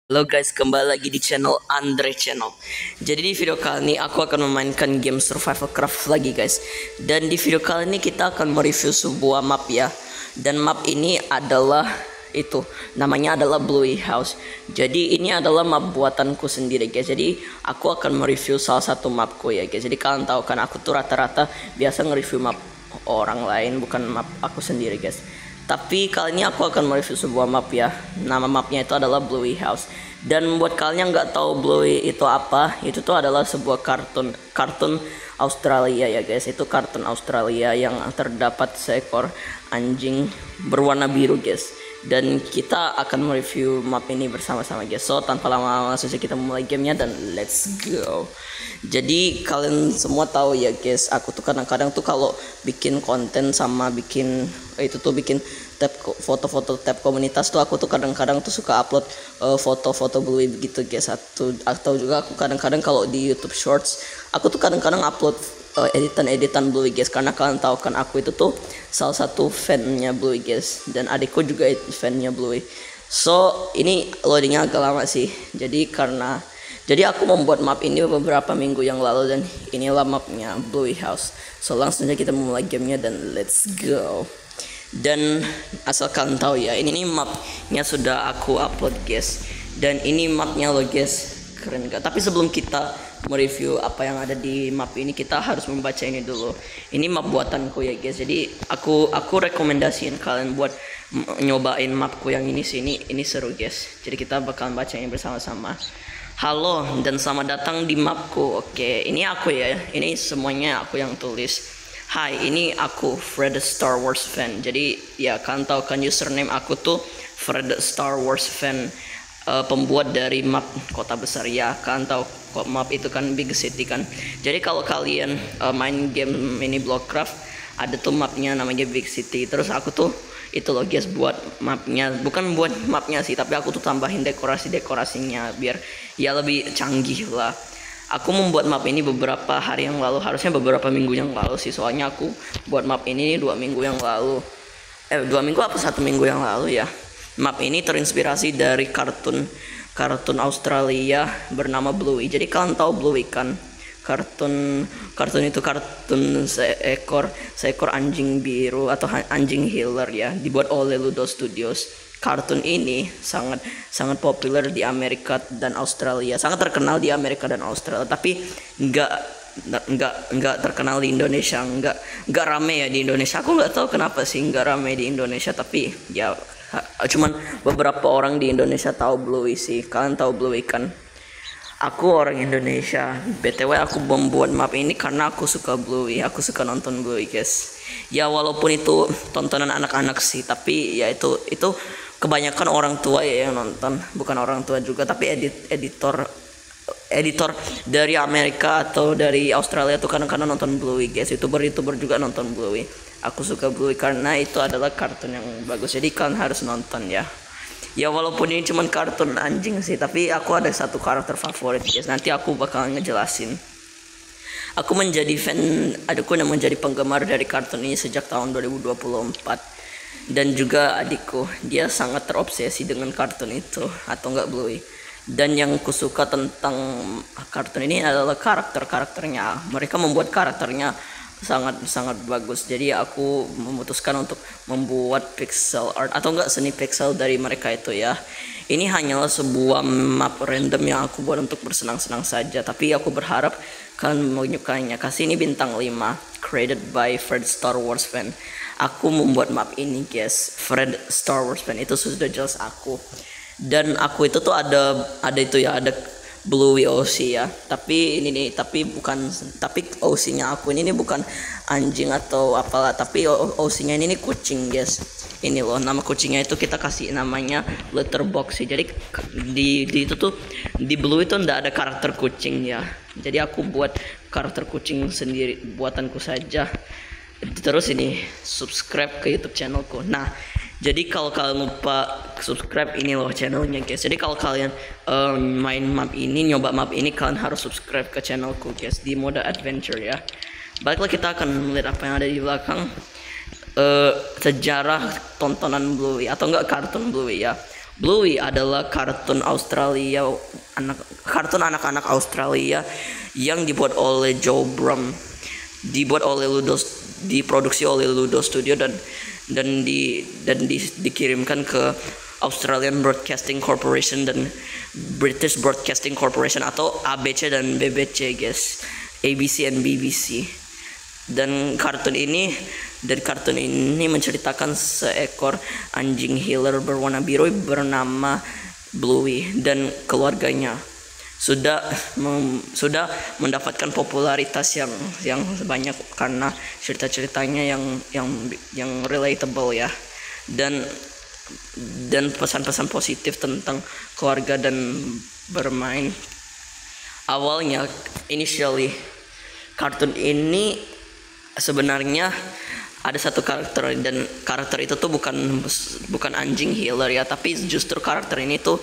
Halo guys, kembali lagi di channel Andre Channel. Jadi di video kali ini aku akan memainkan game Survival Craft lagi guys. Dan di video kali ini kita akan mereview sebuah map ya. Dan map ini adalah namanya adalah Bluey House. Jadi ini adalah map buatanku sendiri guys. Jadi aku akan mereview salah satu mapku ya guys. Jadi kalian tahu kan aku tuh rata-rata biasa nge-review map orang lain, bukan map aku sendiri guys. Tapi kali ini aku akan mereview sebuah map ya. Nama mapnya itu adalah Bluey House. Dan buat kalian yang nggak tahu Bluey itu apa, itu tuh adalah sebuah kartun Australia ya guys. Itu kartun Australia yang terdapat seekor anjing berwarna biru guys. Dan kita akan mereview map ini bersama-sama guys. So tanpa lama-lama langsung saja kita mulai gamenya dan let's go. Jadi kalian semua tahu ya guys, aku tuh kadang-kadang tuh kalau bikin konten sama bikin bikin tab foto-foto tab komunitas tuh aku tuh kadang-kadang tuh suka upload foto-foto Bluey begitu guys. Atau juga aku kadang-kadang kalau di YouTube Shorts aku tuh kadang-kadang upload editan Bluey guys, karena kalian tahu kan aku itu tuh salah satu fan-nya Bluey guys, dan adikku juga fan-nya Bluey. So ini loadingnya agak lama sih, jadi aku membuat map ini beberapa minggu yang lalu dan inilah mapnya Bluey House. So langsung saja kita memulai gamenya dan let's go. Dan asal kalian tahu ya, ini mapnya sudah aku upload guys. Dan ini mapnya loh guys, keren gak? Tapi sebelum kita mereview apa yang ada di map ini, kita harus membaca ini dulu. Ini map buatanku ya guys. Jadi aku rekomendasiin kalian buat nyobain mapku yang ini sini. Ini seru guys. Jadi kita bakalan baca ini bersama-sama. Halo dan selamat datang di mapku. Oke, ini aku ya. Ini semuanya aku yang tulis. Hai, ini aku Fred Star Wars fan. Jadi ya kalian tahu kan username aku tuh Fred Star Wars fan, pembuat dari map kota besar ya. Kalian tahu kok map itu kan big city kan. Jadi kalau kalian main game ini Blockcraft, ada tuh mapnya namanya big city. Terus aku tuh itu loh guys buat mapnya, bukan buat mapnya sih, tapi aku tuh tambahin dekorasinya biar ya lebih canggih lah. Aku membuat map ini beberapa hari yang lalu, harusnya beberapa minggu yang lalu sih, soalnya aku buat map ini 2 minggu yang lalu, 2 minggu apa 1 minggu yang lalu ya. Map ini terinspirasi dari kartun Australia bernama Bluey. Jadi kalian tahu Bluey kan? Kartun seekor anjing biru atau anjing healer ya, dibuat oleh Ludo Studios. Kartun ini sangat populer di Amerika dan Australia, sangat terkenal di Amerika dan Australia, tapi nggak terkenal di Indonesia, nggak rame ya di Indonesia. Aku nggak tahu kenapa sih nggak rame di Indonesia, tapi ya cuman beberapa orang di Indonesia tahu Bluey sih. Kalian tahu Bluey kan? Aku orang Indonesia. BTW aku membuat map ini karena aku suka Bluey. Aku suka nonton Bluey guys. Ya walaupun itu tontonan anak-anak sih, tapi ya itu kebanyakan orang tua ya yang nonton. Bukan orang tua juga, tapi editor dari Amerika atau dari Australia tuh kadang-kadang nonton Bluey guys. YouTuber juga nonton Bluey. Aku suka Bluey karena itu adalah kartun yang bagus. Jadi kalian harus nonton ya. Ya walaupun ini cuma kartun anjing sih, tapi aku ada satu karakter favorit guys. Nanti aku bakal ngejelasin. Aku menjadi menjadi penggemar dari kartun ini sejak tahun 2024. Dan juga adikku, dia sangat terobsesi dengan kartun itu, atau enggak Bluey. Dan yang kusuka tentang kartun ini adalah karakternya. Mereka membuat karakternya sangat bagus. Jadi aku memutuskan untuk membuat pixel art atau enggak seni pixel dari mereka itu ya. Ini hanyalah sebuah map random yang aku buat untuk bersenang-senang saja, tapi aku berharap kalian menyukainya. Kasih ini bintang 5, created by Fred Star Wars fan. Aku membuat map ini guys, Fred Star Wars fan, itu sudah jelas aku. Dan aku itu tuh ada Bluey OC ya, tapi OC-nya aku ini bukan anjing atau apalah, tapi OC-nya ini kucing guys. Ini loh nama kucingnya, itu kita kasih namanya Letterbox sih. Jadi di Bluey itu ndak ada karakter kucing ya. Jadi aku buat karakter kucing sendiri, buatanku saja. Terus ini subscribe ke YouTube channelku. Nah, jadi kalau kalian lupa subscribe, ini loh channelnya guys. Jadi kalau kalian main map ini, nyoba map ini, kalian harus subscribe ke channelku guys di mode adventure ya. Baiklah, kita akan melihat apa yang ada di belakang. Sejarah tontonan Bluey atau enggak kartun Bluey ya. Bluey adalah kartun Australia, kartun anak-anak Australia yang dibuat oleh Joe Brum, diproduksi oleh Ludo Studio dan dikirimkan ke Australian Broadcasting Corporation dan British Broadcasting Corporation atau ABC dan BBC guys, ABC and BBC. Dan kartun ini menceritakan seekor anjing healer berwarna biru bernama Bluey dan keluarganya sudah mendapatkan popularitas yang banyak karena cerita-ceritanya yang relatable ya, dan pesan-pesan positif tentang keluarga dan bermain. Awalnya initially kartun ini sebenarnya ada satu karakter, dan karakter itu tuh bukan anjing healer ya, tapi justru karakter ini tuh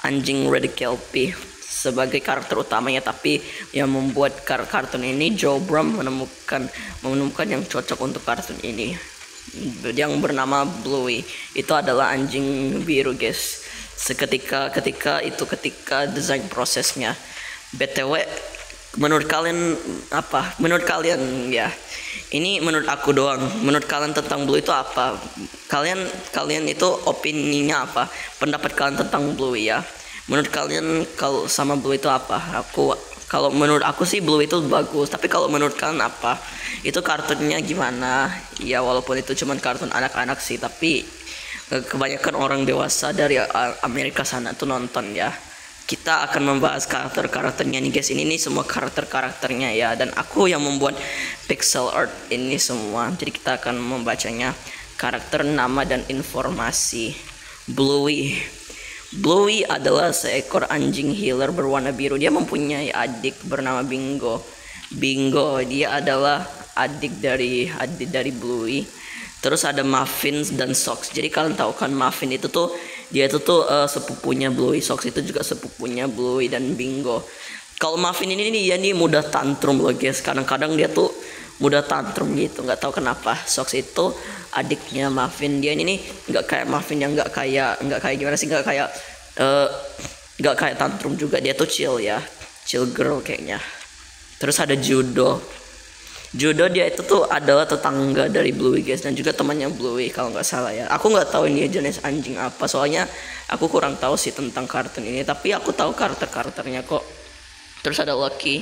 anjing Red Kelpie sebagai karakter utamanya. Tapi yang membuat kartun ini Joe Brum menemukan yang cocok untuk kartun ini, yang bernama Bluey. Itu adalah anjing biru guys. Ketika desain prosesnya. BTW, menurut kalian apa? Menurut kalian ya, ini menurut aku doang. Menurut kalian tentang Blue itu apa? Kalian itu opininya apa? Pendapat kalian tentang Blue ya? Menurut kalian kalau sama Blue itu apa? Kalau menurut aku sih Blue itu bagus. Tapi kalau menurut kalian apa? Itu kartunnya gimana? Ya walaupun itu cuma kartun anak-anak sih, tapi kebanyakan orang dewasa dari Amerika sana tuh nonton ya. Kita akan membahas karakternya nih guys. Ini nih semua karakternya ya, dan aku yang membuat pixel art ini semua. Jadi kita akan membacanya. Karakter, nama, dan informasi. Bluey adalah seekor anjing healer berwarna biru. Dia mempunyai adik bernama Bingo. Dia adalah adik dari Bluey. Terus ada Muffin dan Socks. Jadi kalian tahu kan, Muffin itu tuh sepupunya Bluey. Socks itu juga sepupunya Bluey dan Bingo. Kalau Muffin ini dia nih mudah tantrum loh guys. Kadang-kadang dia tuh mudah tantrum gitu, nggak tahu kenapa. Socks itu adiknya Muffin. Dia ini nih nggak kayak Muffin yang nggak kayak gimana sih, nggak kayak tantrum juga. Dia tuh chill girl kayaknya. Terus ada Judo dia itu tuh adalah tetangga dari Bluey guys, dan juga temannya Bluey kalau nggak salah ya. Aku nggak tahu ini jenis anjing apa, soalnya aku kurang tahu sih tentang kartun ini, tapi aku tahu karakternya kok. Terus ada Lucky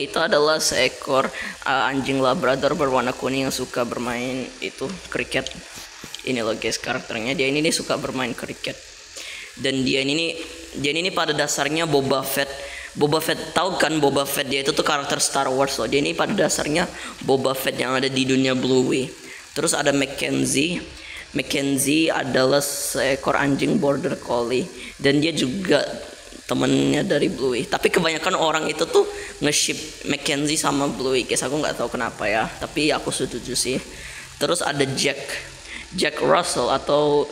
itu adalah seekor anjing Labrador berwarna kuning yang suka bermain itu kriket. Ini loh guys karakternya, dia ini suka bermain kriket. Dan dia ini pada dasarnya Boba Fett, tahu kan Boba Fett? Dia itu tuh karakter Star Wars loh. Dia ini pada dasarnya Boba Fett yang ada di dunia Bluey. Terus ada Mackenzie adalah seekor anjing border collie, dan dia juga temennya dari Bluey. Tapi kebanyakan orang itu tuh nge-ship Mackenzie sama Bluey guys. Aku nggak tahu kenapa ya, tapi aku setuju sih. Terus ada Jack Russell atau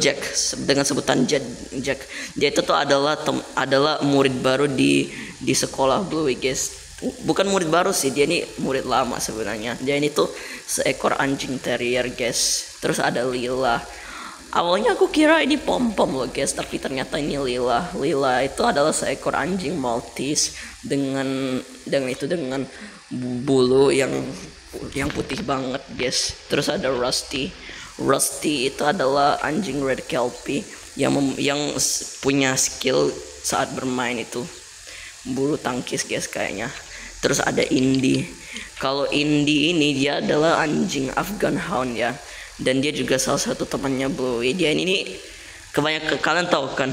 Jack dengan sebutan Jack. Dia itu tuh adalah murid baru di sekolah Bluey guys. Bukan murid baru sih, dia ini murid lama sebenarnya. Dia ini tuh seekor anjing terrier guys. Terus ada Lila. Awalnya aku kira ini pom-pom loh guys, tapi ternyata ini Lila. Lila itu adalah seekor anjing Maltese dengan bulu yang putih banget guys. Terus ada Rusty itu adalah anjing Red Kelpie yang punya skill saat bermain itu bulu tangkis guys kayaknya. Terus ada Indy. Kalau Indy ini dia adalah anjing Afghan Hound ya, dan dia juga salah satu temannya Bluey. Dia ini kebanyakan kalian tahu kan,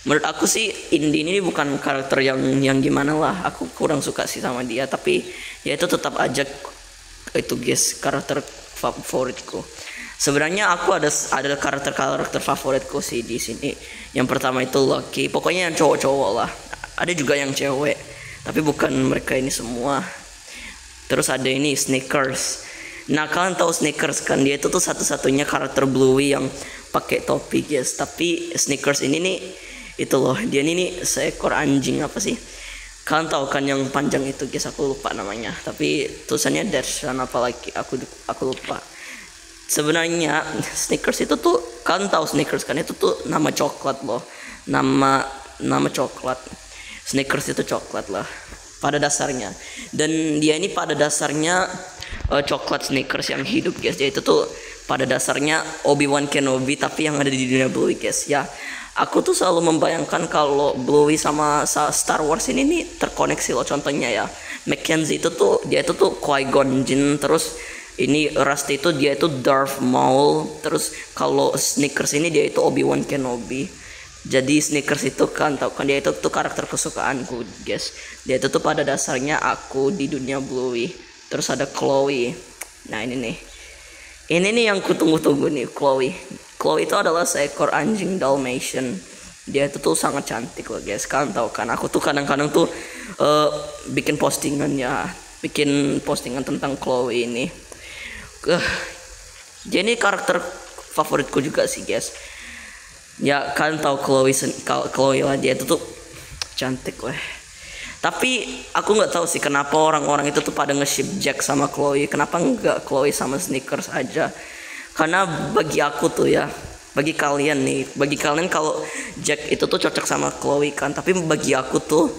menurut aku sih Indy ini bukan karakter yang gimana lah. Aku kurang suka sih sama dia, tapi ya itu tetap aja itu guys karakter favoritku. Sebenarnya aku ada karakter favoritku sih di sini. Yang pertama itu Lucky. Pokoknya yang cowok-cowok lah. Ada juga yang cewek, tapi bukan mereka ini semua. Terus ada ini Snickers. Nah kalian tahu Snickers kan? Dia itu tuh satu-satunya karakter Bluey yang pakai topi guys. Tapi Snickers ini nih itu loh. Dia ini seekor anjing apa sih? Kalian tahu kan yang panjang itu guys, aku lupa namanya. Tapi tulisannya Darshan apalagi aku lupa. Sebenarnya Snickers itu tuh, kan tahu Snickers kan, itu tuh nama coklat loh. Nama coklat. Snickers itu coklat lah pada dasarnya. Dan dia ini pada dasarnya coklat Snickers yang hidup guys. Jadi itu tuh pada dasarnya Obi-Wan Kenobi tapi yang ada di dunia Bluey guys ya. Aku tuh selalu membayangkan kalau Bluey sama Star Wars ini nih terkoneksi loh. Contohnya ya, Mackenzie itu tuh dia itu tuh Qui-Gon Jinn, terus ini Rusty itu dia itu Darth Maul, terus kalau Snickers ini dia itu Obi-Wan Kenobi. Jadi Snickers itu kan tau kan dia itu tuh karakter kesukaanku guys. Dia itu tuh pada dasarnya aku di dunia Bluey. Terus ada Chloe. Nah ini nih yang kutunggu-tunggu nih, Chloe. Chloe itu adalah seekor anjing Dalmatian. Dia itu tuh sangat cantik loh guys. Kalian tahu kan, aku tuh kadang-kadang tuh bikin postingan tentang Chloe ini. Dia ini karakter favoritku juga sih guys. Ya kalian tahu Chloe lah, dia itu tuh cantik loh. Tapi aku nggak tahu sih kenapa orang-orang itu tuh pada nge-ship Jack sama Chloe. Kenapa nggak Chloe sama Snickers aja? Karena bagi aku tuh ya, bagi kalian kalau Jack itu tuh cocok sama Chloe kan. Tapi bagi aku tuh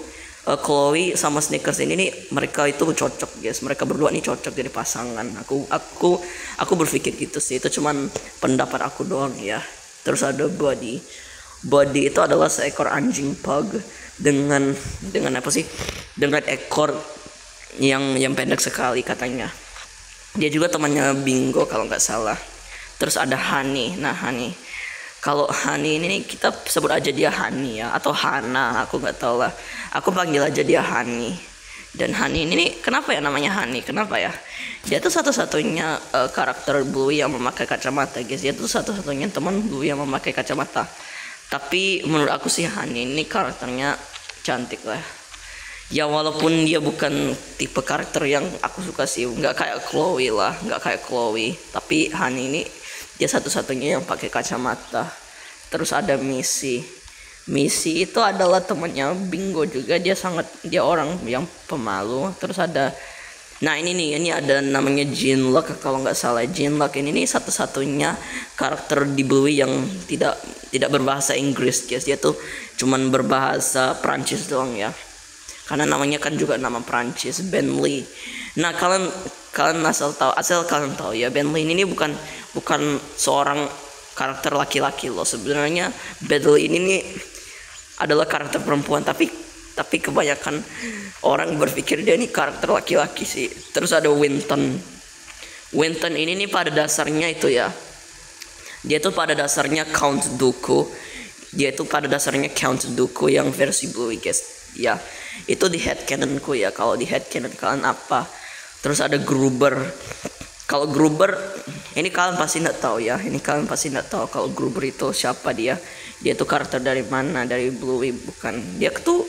Chloe sama Snickers ini nih, mereka itu cocok guys. Mereka berdua nih cocok jadi pasangan. Aku berpikir gitu sih. Itu cuman pendapat aku doang ya. Terus ada Buddy. Buddy itu adalah seekor anjing pug dengan apa sih? Dengan ekor yang pendek sekali katanya. Dia juga temannya Bingo kalau nggak salah. Terus ada Honey. Nah Honey, kalau Honey ini kita sebut aja dia Honey ya, atau Hana, aku nggak tahu lah. Aku panggil aja dia Honey. Dan Honey ini nih, kenapa ya namanya Honey? Kenapa ya? Dia tuh satu-satunya karakter Bluey yang memakai kacamata guys. Dia tuh satu-satunya teman Bluey yang memakai kacamata. Tapi menurut aku sih Honey ini karakternya cantik lah. Ya walaupun dia bukan tipe karakter yang aku suka sih, nggak kayak Chloe lah, nggak kayak Chloe. Tapi Honey ini dia satu-satunya yang pakai kacamata. Terus ada Missy. Missy itu adalah temannya Bingo juga. Dia orang yang pemalu. Terus ada, nah ini ada namanya Jean-Luc kalau nggak salah. Jean-Luc ini satu-satunya karakter di Bluey yang tidak berbahasa Inggris guys. Dia tuh cuman berbahasa Prancis doang ya. Karena namanya kan juga nama Prancis, Ben Lee. Nah kalian asal kalian tahu ya, Ben Lee ini bukan seorang karakter laki-laki loh. Sebenarnya Ben Lee ini nih adalah karakter perempuan, tapi kebanyakan orang berpikir dia ini karakter laki-laki sih. Terus ada Winton. Winton ini nih pada dasarnya itu ya, dia tuh pada dasarnya Count Dooku. Dia tuh pada dasarnya Count Dooku yang versi Bluey guys. Ya, itu di headcanonku ya. Kalau di headcanon kalian apa? Terus ada Gruber. Kalau Gruber ini kalian pasti nggak tahu ya. Ini kalian pasti nggak tahu kalau Gruber itu siapa dia. Dia tuh karakter dari mana? Dari Bluey bukan? Dia tuh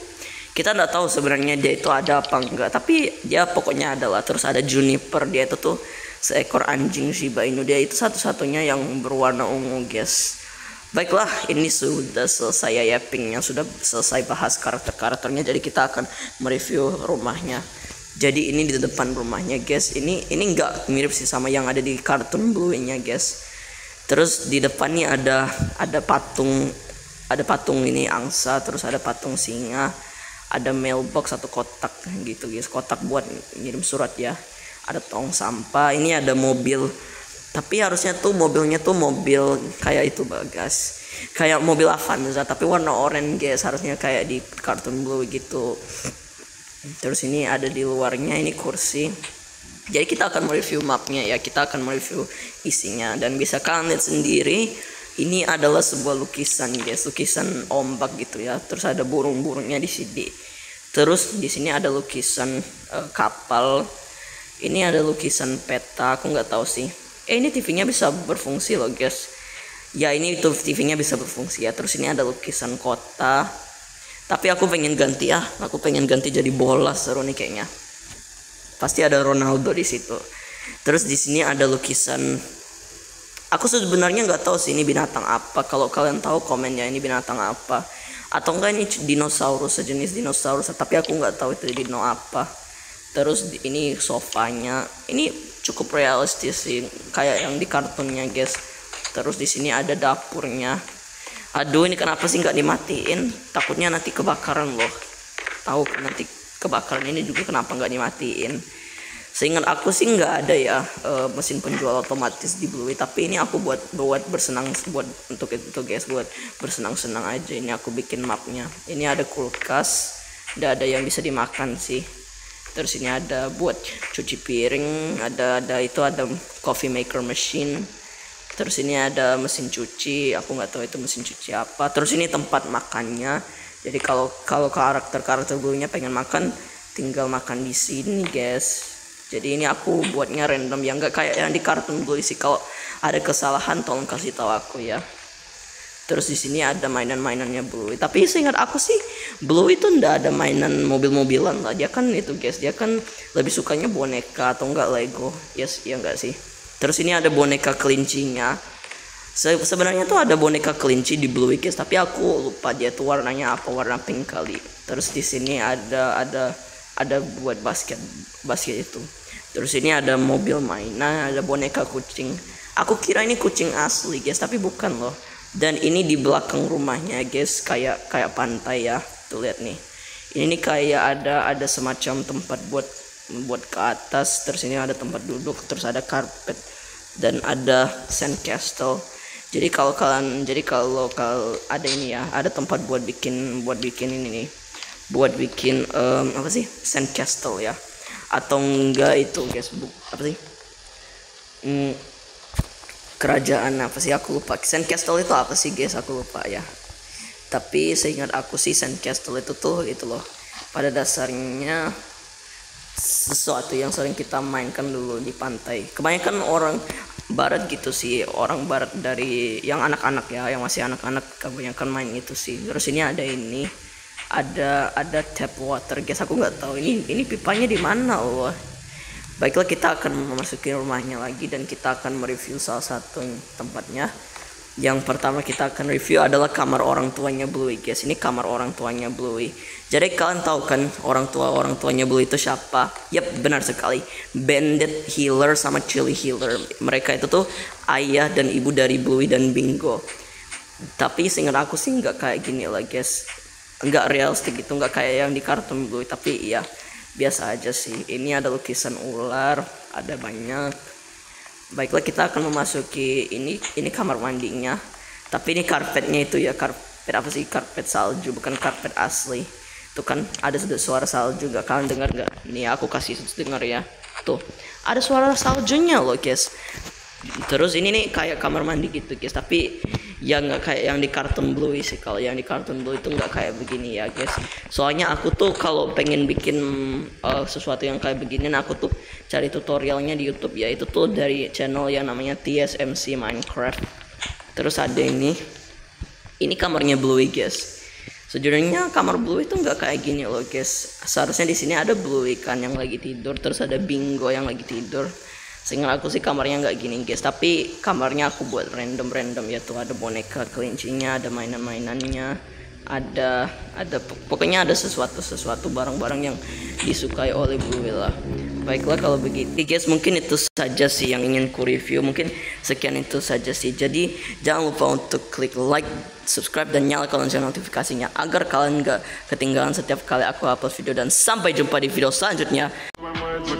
kita nggak tahu sebenarnya dia itu ada apa enggak. Tapi dia pokoknya adalah. Terus ada Juniper. Dia itu tuh seekor anjing Shiba Inu. Dia itu satu-satunya yang berwarna ungu guys. Baiklah, ini sudah selesai yappingnya, sudah selesai bahas karakternya. Jadi kita akan mereview rumahnya. Jadi ini di depan rumahnya guys. Ini nggak mirip sih sama yang ada di kartun Bluey-nya guys. Terus di depannya ada patung ini angsa, terus ada patung singa, ada mailbox atau kotak gitu guys, kotak buat ngirim surat ya. Ada tong sampah, ini ada mobil. Tapi harusnya tuh mobilnya tuh mobil kayak itu bagas, kayak mobil Avanza tapi warna oranye guys, harusnya kayak di kartun Bluey gitu. Terus ini ada di luarnya ini kursi. Jadi kita akan mereview mapnya ya, kita akan mereview isinya dan bisa kalian lihat sendiri. Ini adalah sebuah lukisan guys, lukisan ombak gitu ya. Terus ada burung-burungnya di sini. Terus di sini ada lukisan kapal. Ini ada lukisan peta, aku nggak tahu sih. Ini TV-nya bisa berfungsi loh guys. Ya ini tuh TV-nya bisa berfungsi ya. Terus ini ada lukisan kota. Tapi aku pengen ganti ya. Aku pengen ganti jadi bola, seru nih kayaknya. Pasti ada Ronaldo di situ. Terus di sini ada lukisan. Aku sebenarnya nggak tahu sih ini binatang apa. Kalau kalian tahu komen ya ini binatang apa. Atau enggak ini dinosaurus, sejenis dinosaurus. Tapi aku nggak tahu itu dino apa. Terus ini sofanya, ini cukup realistis sih, kayak yang di kartunnya guys. Terus di sini ada dapurnya. Aduh, ini kenapa sih nggak dimatiin? Takutnya nanti kebakaran loh. Tahu kan nanti kebakaran ini juga kenapa nggak dimatiin? Seingat aku sih nggak ada ya mesin penjual otomatis di Bluey, tapi ini aku buat bersenang, buat untuk itu guys, buat bersenang-senang aja. Ini aku bikin mapnya. Ini ada kulkas, ada yang bisa dimakan sih. Terus ini ada buat cuci piring, ada coffee maker machine. Terus ini ada mesin cuci, aku nggak tahu itu mesin cuci apa. Terus ini tempat makannya. Jadi kalau karakter Bluey-nya pengen makan, tinggal makan di sini guys. Jadi ini aku buatnya random, yang nggak kayak yang di kartun Bluey sih. Kalau ada kesalahan tolong kasih tahu aku ya. Terus di sini ada mainan-mainannya Bluey. Tapi seingat aku sih Bluey itu ndak ada mainan mobil-mobilan lah. Dia kan itu guys, dia kan lebih sukanya boneka atau enggak Lego. Yes, ya enggak sih. Terus ini ada boneka kelincinya. Sebenarnya tuh ada boneka kelinci di Bluey guys, tapi aku lupa dia tuh warnanya apa, warna pink kali. Terus di sini ada buat basket itu. Terus ini ada mobil mainan, ada boneka kucing. Aku kira ini kucing asli guys, tapi bukan loh. Dan ini di belakang rumahnya guys, kayak pantai ya. Tuh lihat nih. Ini kayak ada semacam tempat buat ke atas. Terus ini ada tempat duduk, terus ada karpet dan ada sandcastle. Jadi kalau ada ini ya, ada tempat buat bikin ini nih. Buat bikin apa sih? Sandcastle ya. Atau enggak itu guys, apa sih? Kerajaan apa sih, aku lupa. Sandcastle itu apa sih guys, aku lupa ya. Tapi seingat aku sih Sandcastle itu tuh itu loh, pada dasarnya sesuatu yang sering kita mainkan dulu di pantai. Kebanyakan orang barat gitu sih, orang barat dari yang anak-anak ya, yang masih anak-anak kebanyakan main itu sih. Terus ini ada tap water guys, aku nggak tahu ini pipanya di mana loh. Baiklah, kita akan memasuki rumahnya lagi dan kita akan mereview salah satu tempatnya. Yang pertama kita akan review adalah kamar orang tuanya Bluey guys. Ini kamar orang tuanya Bluey. Jadi kalian tahu kan orang tuanya Bluey itu siapa? Yap, benar sekali. Bandit Healer sama Chili Healer. Mereka itu tuh ayah dan ibu dari Bluey dan Bingo. Tapi seingat aku sih nggak kayak gini lah guys. Nggak realistik gitu, nggak kayak yang di kartun Bluey. Tapi iya, biasa aja sih. Ini ada lukisan ular, ada banyak. Baiklah, kita akan memasuki ini kamar mandinya. Tapi ini karpetnya itu ya, karpet apa sih? Karpet salju, bukan karpet asli. Tuh kan ada suara salju, gak kalian dengar nggak? Ini aku kasih dengar ya. Tuh ada suara saljunya loh guys. Terus ini nih kayak kamar mandi gitu guys, tapi ya nggak kayak yang di kartun Bluey sih. Kalau yang di kartun Bluey itu nggak kayak begini ya guys. Soalnya aku tuh kalau pengen bikin sesuatu yang kayak begini, aku tuh cari tutorialnya di YouTube ya. Itu tuh dari channel yang namanya TSMC Minecraft. Terus ada ini kamarnya Bluey guys. Sejujurnya kamar Bluey itu nggak kayak gini loh guys. Seharusnya di sini ada Bluey kan yang lagi tidur, terus ada Bingo yang lagi tidur. Seingat aku sih kamarnya nggak gini guys, tapi kamarnya aku buat random ya. Tuh ada boneka kelincinya, ada mainan-mainannya, ada pokoknya ada sesuatu barang-barang yang disukai oleh Bluey lah. Baiklah kalau begitu guys, mungkin itu saja sih yang ingin ku review. Mungkin sekian itu saja sih. Jadi jangan lupa untuk klik like, subscribe dan nyalakan lonceng notifikasinya agar kalian nggak ketinggalan setiap kali aku upload video. Dan sampai jumpa di video selanjutnya.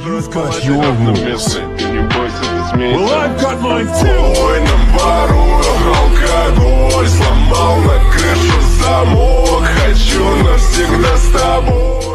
You've got your rules. Well, I've got mine too. Алкоголь сломал на крышу замок. Хочу навсегда с тобой.